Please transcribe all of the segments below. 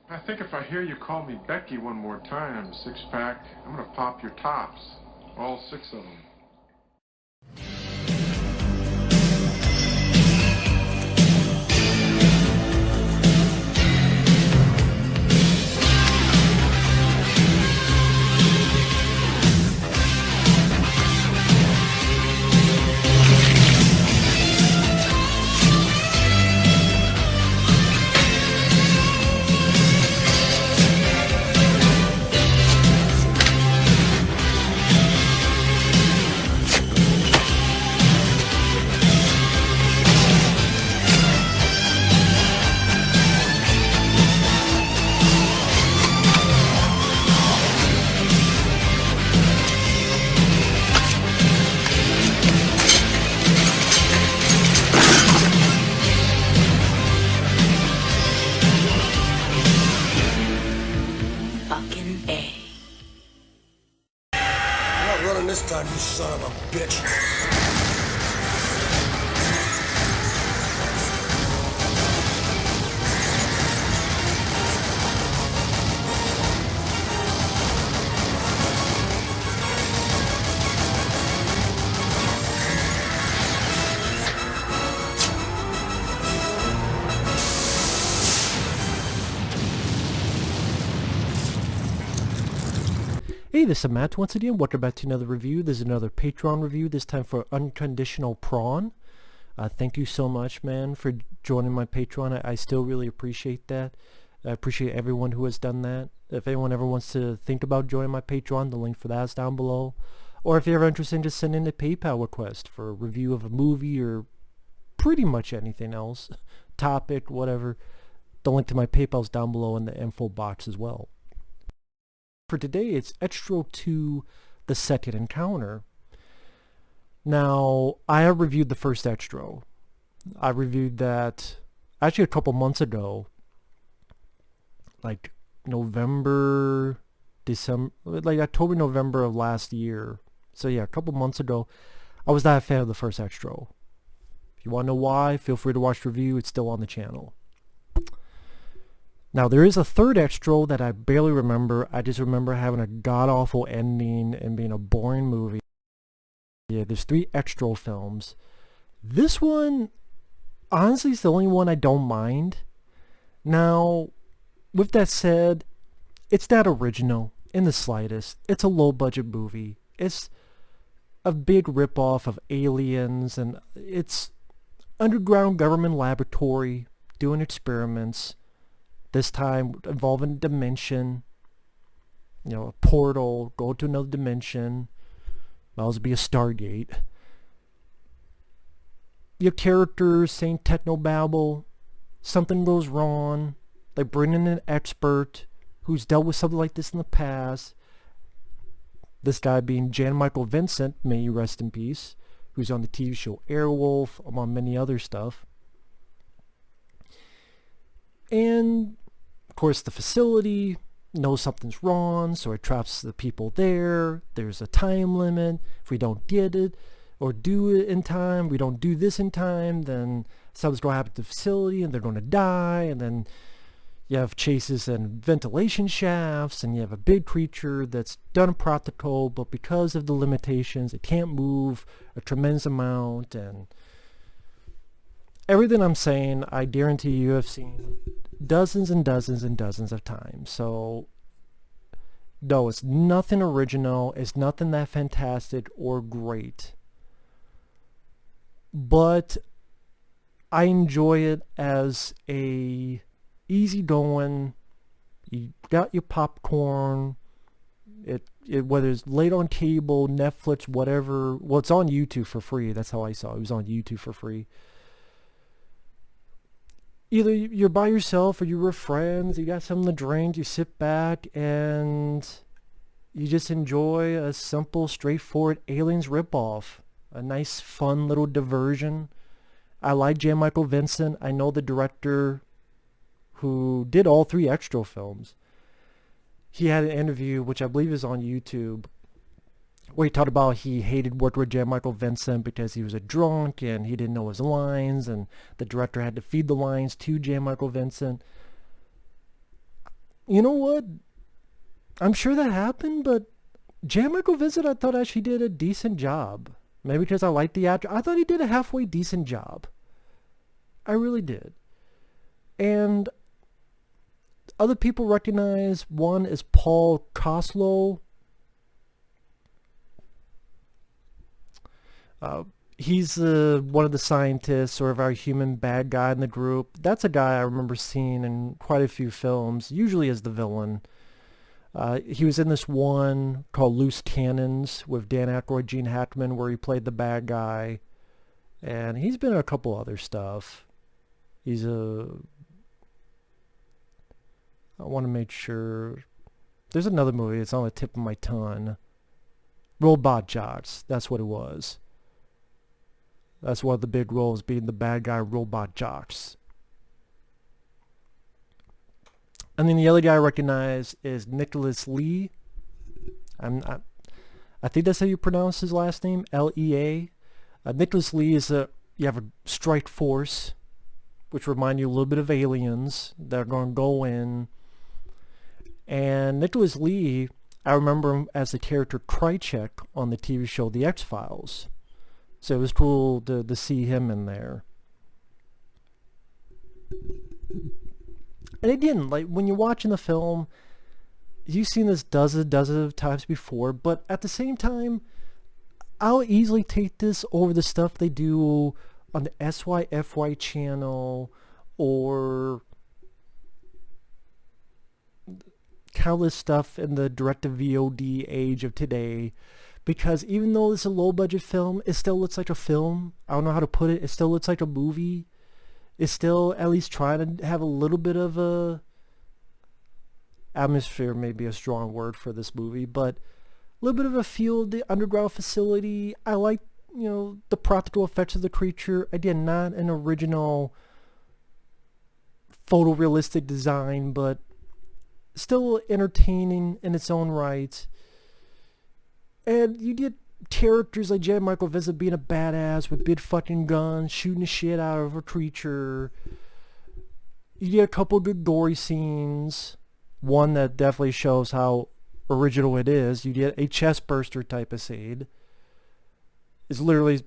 I think if I hear you call me Becky one more time, six-pack, I'm gonna pop your tops. All six of them. This time, you son of a bitch. Hey, this is Matt once again. Welcome back to another review. This is another Patreon review, this time for Unconditional Prawn. Thank you so much, man, for joining my Patreon. I still really appreciate that. I appreciate everyone who has done that. If anyone ever wants to think about joining my Patreon, the link for that is down below. Or if you're ever interested in just sending a PayPal request for a review of a movie or pretty much anything else, topic, whatever, the link to my PayPal is down below in the info box as well. For today, it's Xtro II, The Second Encounter. Now, I have reviewed the first Xtro. I reviewed that actually a couple months ago, like November, December, like October, November of last year. So yeah, a couple months ago, I was not a fan of the first Xtro. If you want to know why, feel free to watch the review. It's still on the channel. Now, there is a third Xtro that I barely remember. I just remember having a god-awful ending and being a boring movie. Yeah, there's 3 Xtro films. This one, honestly, is the only one I don't mind. Now, with that said, it's not original in the slightest. It's a low-budget movie. It's a big ripoff of Aliens, and it's underground government laboratory doing experiments. This time involving a dimension, you know, a portal, go to another dimension. Might as well be a Stargate. Your characters saying technobabble. Something goes wrong. They bring in an expert who's dealt with something like this in the past. This guy being Jan-Michael Vincent, may he rest in peace, who's on the TV show Airwolf, among many other stuff. And of course, the facility knows something's wrong, so it traps the people there. There's a time limit. If we don't get it or do it in time, we don't do this in time, then something's going to happen to the facility and they're going to die. And then you have chases and ventilation shafts, and you have a big creature that's done a protocol, but because of the limitations, it can't move a tremendous amount. And everything I'm saying, I guarantee you have seen dozens and dozens and dozens of times. So no, it's nothing original. It's nothing that fantastic or great. But I enjoy it as a easygoing. You got your popcorn. Whether it's late on cable, Netflix, whatever. Well, it's on YouTube for free. That's how I saw it. It was on YouTube for free. Either you're by yourself or you're with friends, you got something to drink, you sit back and you just enjoy a simple, straightforward Aliens ripoff. A nice, fun little diversion. I like Jan-Michael Vincent. I know the director who did all 3 Xtro films. He had an interview, which I believe is on YouTube, where he talked about he hated working with Jan-Michael Vincent because he was a drunk and he didn't know his lines, and the director had to feed the lines to Jan-Michael Vincent. you know what? I'm sure that happened, but Jan-Michael Vincent, I thought actually did a decent job. Maybe because I liked the actor. I thought he did a halfway decent job. I really did. And other people recognize one is Paul Koslo. He's one of the scientists, sort of our human bad guy in the group. That's a guy I remember seeing in quite a few films, usually as the villain. He was in this one called Loose Cannons with Dan Aykroyd, Gene Hackman, where he played the bad guy. And he's been in a couple other stuff. I want to make sure. There's another movie. It's on the tip of my tongue. Robot Jocks. That's what it was. That's one of the big roles, being the bad guy, Robot Jocks. And then the other guy I recognize is Nicholas Lee. I think that's how you pronounce his last name, L-E-A. Nicholas Lee is you have a strike force, which remind you a little bit of aliens that are going to go in. And Nicholas Lee, I remember him as the character Krychek on the TV show The X-Files. So it was cool to see him in there. And again, like when you're watching the film, you've seen this dozens of times before, but at the same time, I'll easily take this over the stuff they do on the SYFY channel or countless stuff in the direct-to-VOD age of today. Because even though it's a low-budget film, it still looks like a film. I don't know how to put it. It still looks like a movie. It's still at least trying to have a little bit of a atmosphere, maybe a strong word for this movie, but a little bit of a feel of the underground facility. I like, the practical effects of the creature. Again, not an original photorealistic design, but still entertaining in its own right. And you get characters like Jan-Michael Vincent being a badass with big fucking guns, shooting the shit out of a creature. You get a couple good gory scenes. One that definitely shows how original it is. You get a chest burster type of scene. It's literally...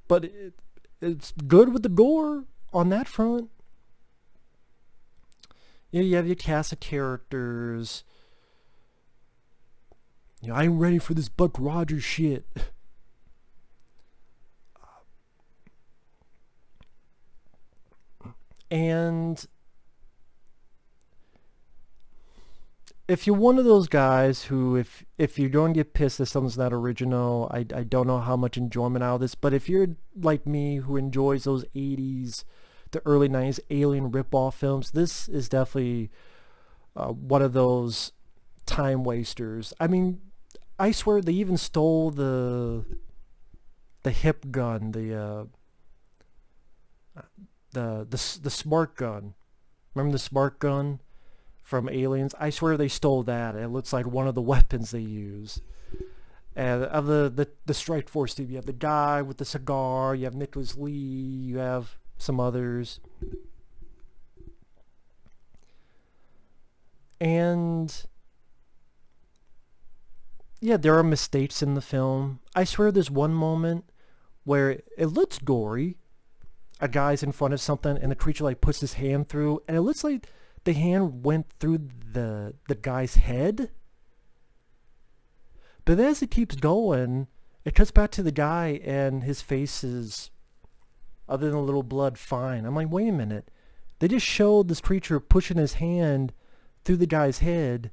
But it's good with the gore on that front. You have your cast of characters. I ain't ready for this Buck Rogers shit. And if you're one of those guys who, if you don't get pissed that something's not original, I don't know how much enjoyment out of this, but if you're like me who enjoys those 80s, the early 90s alien ripoff films, this is definitely one of those time wasters. I mean, I swear they even stole the hip gun, the smart gun. Remember the smart gun from Aliens? I swear they stole that. It looks like one of the weapons they use. And of the strike force team, you have the guy with the cigar, you have Nicholas Lee, you have some others. And yeah, there are mistakes in the film. I swear there's one moment where it looks gory. A guy's in front of something and the creature like puts his hand through and it looks like the hand went through the guy's head. But then as it keeps going, it cuts back to the guy and his face is, other than a little blood, fine. I'm like, wait a minute. They just showed this creature pushing his hand through the guy's head.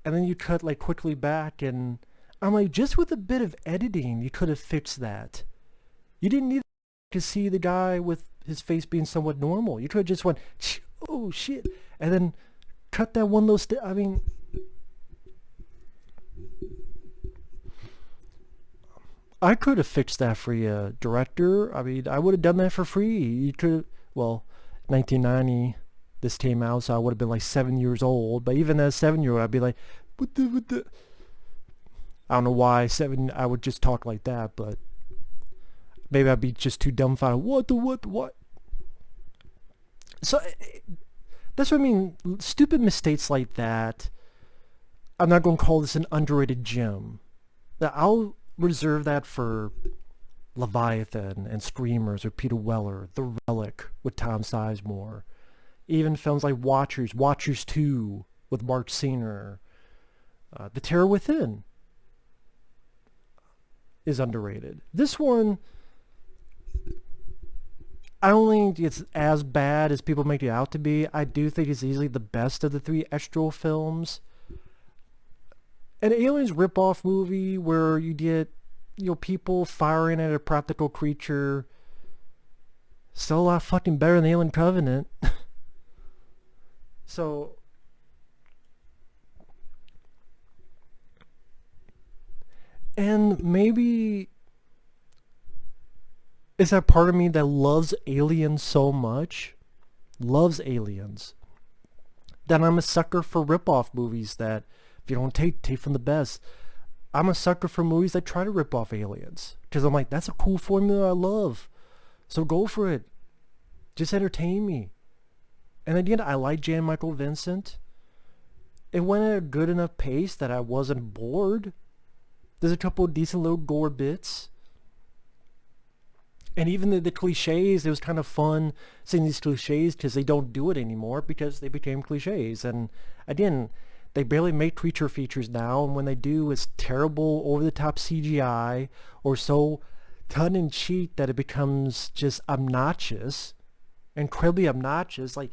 And then you cut like quickly back and I'm like, just with a bit of editing, you could have fixed that. You didn't need to see the guy with his face being somewhat normal. You could have just went, oh shit, and then cut that one little I mean, I could have fixed that for you, director. I mean, I would have done that for free. You could, well, 1990, this came out, so I would have been like 7 years old. But even as a 7-year-old, I'd be like, what the? I don't know why I would just talk like that, but maybe I'd be just too dumbfounded. What? So that's what I mean. Stupid mistakes like that. I'm not going to call this an underrated gem. I'll reserve that for Leviathan and Screamers with Peter Weller, The Relic with Tom Sizemore, even films like Watchers, Watchers II with Mark Senior, The Terror Within is underrated. This one, I don't think it's as bad as people make it out to be. I do think it's easily the best of the three Xtro films. An Aliens ripoff movie where you get, people firing at a practical creature, still a lot fucking better than Alien Covenant. So, and maybe is that part of me that loves Aliens so much, loves Aliens, that I'm a sucker for ripoff movies that, if you don't take from the best. I'm a sucker for movies that try to rip off Aliens, because I'm like, that's a cool formula I love. So go for it. Just entertain me. And again, I like Jan-Michael Vincent. It went at a good enough pace that I wasn't bored. There's a couple of decent little gore bits. And even the cliches, it was kind of fun seeing these cliches because they don't do it anymore because they became cliches. And again, they barely make creature features now, and when they do, it's terrible, over-the-top CGI, or so tongue-in-cheek that it becomes just obnoxious, incredibly obnoxious. Like,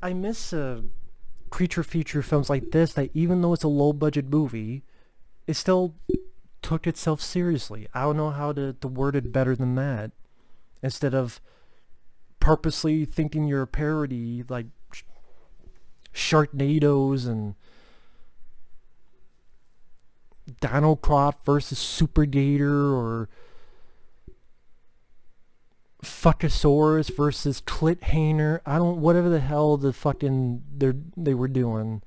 I miss creature feature films like this that, even though it's a low-budget movie, it still took itself seriously. I don't know how to word it better than that. Instead of purposely thinking you're a parody, like Sharknadoes and Dino Crop versus Super Gator, or Fuckosaurus versus Clithanger. Whatever the hell the fucking they were doing.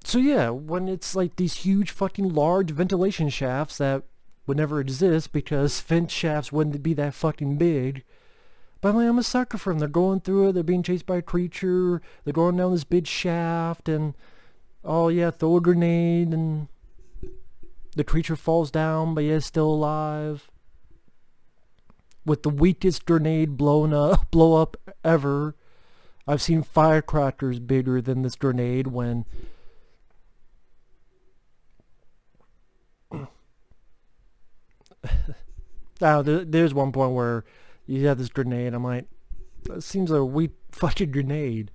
So yeah, when it's like these huge fucking large ventilation shafts that would never exist because vent shafts wouldn't be that fucking big. But I'm a sucker for them. They're going through it. They're being chased by a creature. They're going down this big shaft, and oh yeah, throw a grenade, and the creature falls down, but yeah, it's still alive. With the weakest grenade blow up ever. I've seen firecrackers bigger than this grenade when now there's one point where you have this grenade. I'm like, that seems like a weak fucking grenade.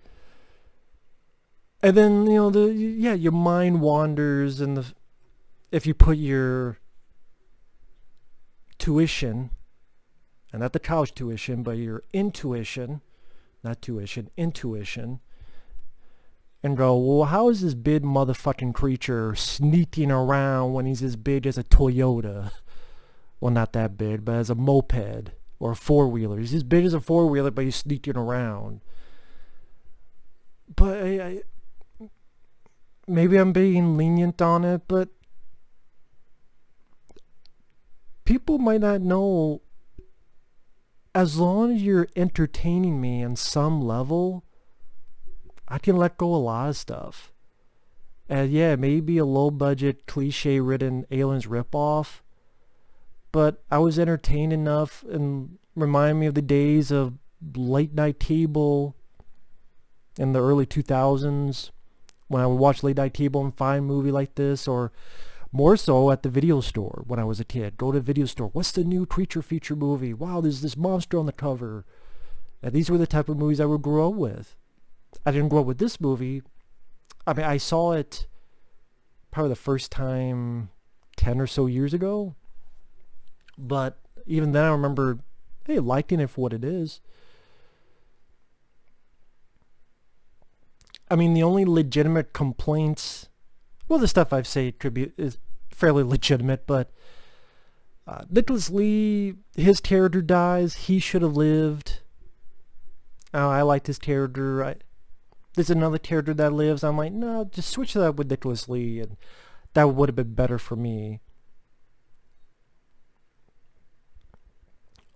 And then, your mind wanders, and if you put your tuition, and not the college tuition, but your intuition, not tuition, intuition, and go, well, how is this big motherfucking creature sneaking around when he's as big as a Toyota? Well, not that big, but as a moped or a four-wheeler. He's as big as a four-wheeler, but he's sneaking around. But maybe I'm being lenient on it, but people might not know, as long as you're entertaining me on some level, I can let go a lot of stuff. And yeah, maybe a low-budget, cliche-ridden Aliens ripoff, but I was entertained enough and remind me of the days of late night cable in the early 2000s when I would watch late night cable and find a movie like this, or more so at the video store when I was a kid. Go to the video store. What's the new creature feature movie? Wow, there's this monster on the cover. And these were the type of movies I would grow up with. I didn't grow up with this movie. I mean, I saw it probably the first time 10 or so years ago. But even then I remember, hey, liking it for what it is. I mean, the only legitimate complaints, well, the stuff I've said is fairly legitimate, but Nicholas Lee, his character dies. He should have lived. I liked his character. There's another character that lives. I'm like, no, just switch that up with Nicholas Lee, and that would have been better for me.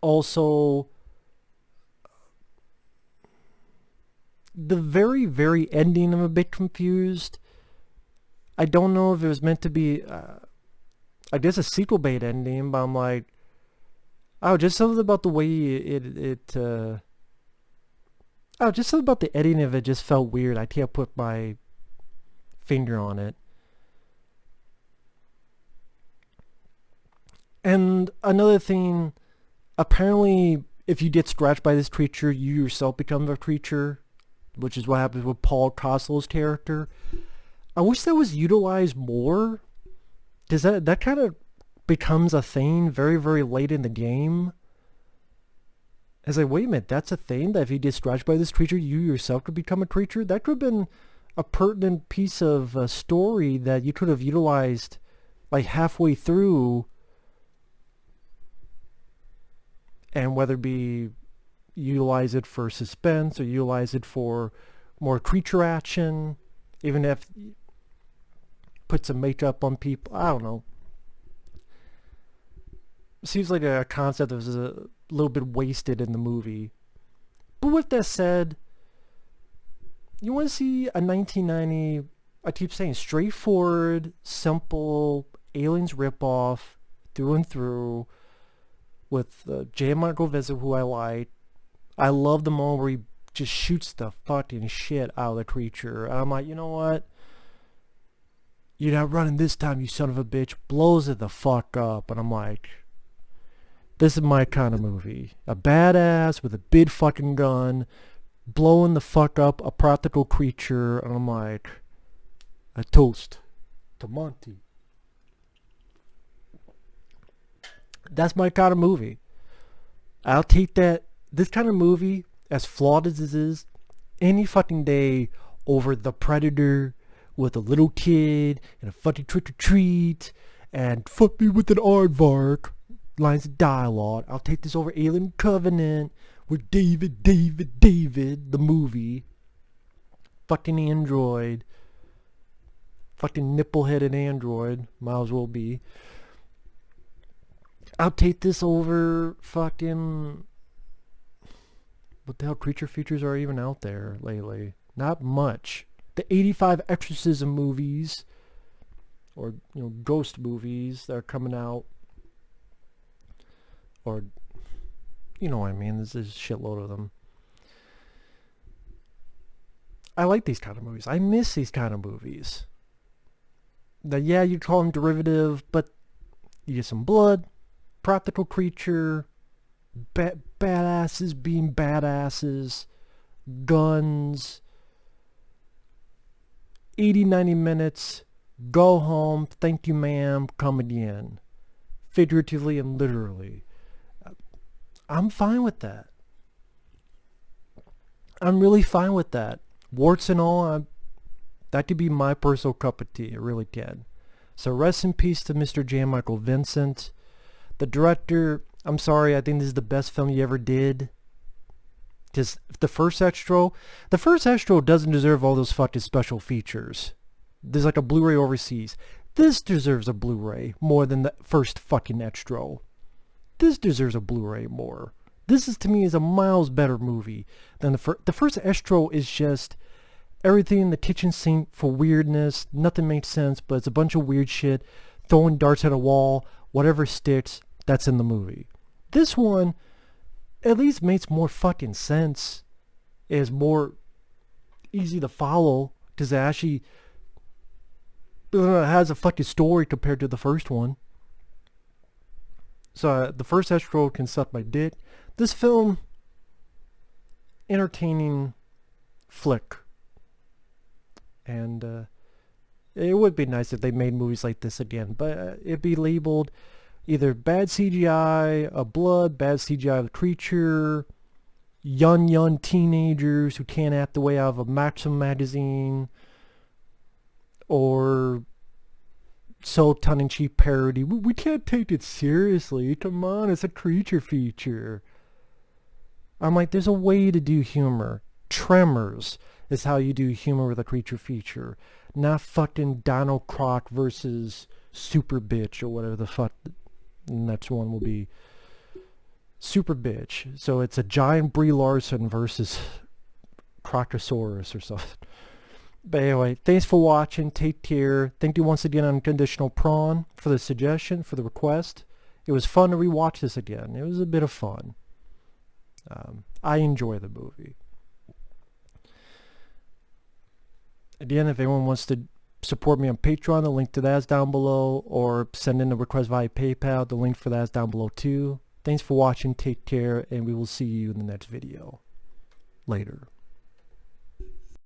Also, the very, very ending, I'm a bit confused. I don't know if it was meant to be, I guess, a sequel bait ending, but I'm like, oh, just something about the way just something about the editing of it just felt weird. I can't put my finger on it. And another thing, apparently, if you get scratched by this creature, you yourself become a creature, which is what happens with Paul Koslo's character. I wish that was utilized more, because that kind of becomes a thing very, very late in the game. It's like, wait a minute, that's a thing, that if you get scratched by this creature, you yourself could become a creature? That could have been a pertinent piece of story that you could have utilized like halfway through, and whether it be utilize it for suspense or utilize it for more creature action, even if put some makeup on people. I don't know. Seems like a concept that was a little bit wasted in the movie. But with that said, you want to see a 1990, I keep saying, straightforward, simple Aliens ripoff through and through, with Jan-Michael Vincent, who I like. I love the moment where he just shoots the fucking shit out of the creature. And I'm like, you know what? You're not running this time, you son of a bitch. Blows it the fuck up. And I'm like, this is my kind of movie. A badass with a big fucking gun, blowing the fuck up a practical creature. And I'm like, a toast to Monty. That's my kind of movie. I'll take that, this kind of movie, as flawed as it is, any fucking day over The Predator with a little kid and a fucking trick-or-treat and fuck me with an aardvark lines of dialogue. I'll take this over Alien Covenant with David, the movie. Fucking android. Fucking nipple-headed android. Might as well be. I'll take this over fucking... What the hell creature features are even out there lately? Not much. The 85 exorcism movies, or, you know, ghost movies that are coming out, or, you know what I mean, there's a shitload of them. I like these kind of movies. I miss these kind of movies. That, yeah, you call them derivative, but you get some blood, practical creature, badasses being badasses, guns, 80-90 minutes, go home, thank you ma'am, come again. Figuratively and literally. I'm fine with that. I'm really fine with that. Warts and all, that could be my personal cup of tea. It really can. So rest in peace to Mr. Jan-Michael Vincent. The director, I'm sorry, I think this is the best film you ever did. Because the first Xtro doesn't deserve all those fucking special features. There's like a Blu-ray overseas. This deserves a Blu-ray more than the first fucking Xtro. This deserves a Blu-ray more. This is, to me, is a miles better movie than the first. The first Xtro is just everything in the kitchen sink for weirdness. Nothing makes sense, but it's a bunch of weird shit. Throwing darts at a wall, whatever sticks, that's in the movie. This one at least makes more fucking sense. Is more easy to follow because it actually has a fucking story compared to the first one. So the first Xtro can suck my dick. This film, entertaining flick. And it would be nice if they made movies like this again, but it'd be labeled either bad CGI of blood, bad CGI of the creature, young teenagers who can't act the way out of a Maxim magazine, or so tongue-in-cheek parody. We can't take it seriously. Come on, it's a creature feature. I'm like, there's a way to do humor. Tremors is how you do humor with a creature feature. Not fucking Donald Croc versus Super Bitch or whatever the fuck the next one will be. Super Bitch. So it's a giant Brie Larson versus Proctosaurus or something. But anyway, thanks for watching. Take care. Thank you once again, Unconditional Prawn, for the suggestion, for the request. It was fun to rewatch this again. It was a bit of fun. I enjoy the movie. Again, if anyone wants to support me on Patreon, the link to that is down below, or send in a request via PayPal, the link for that is down below too. Thanks for watching, take care, and we will see you in the next video. Later.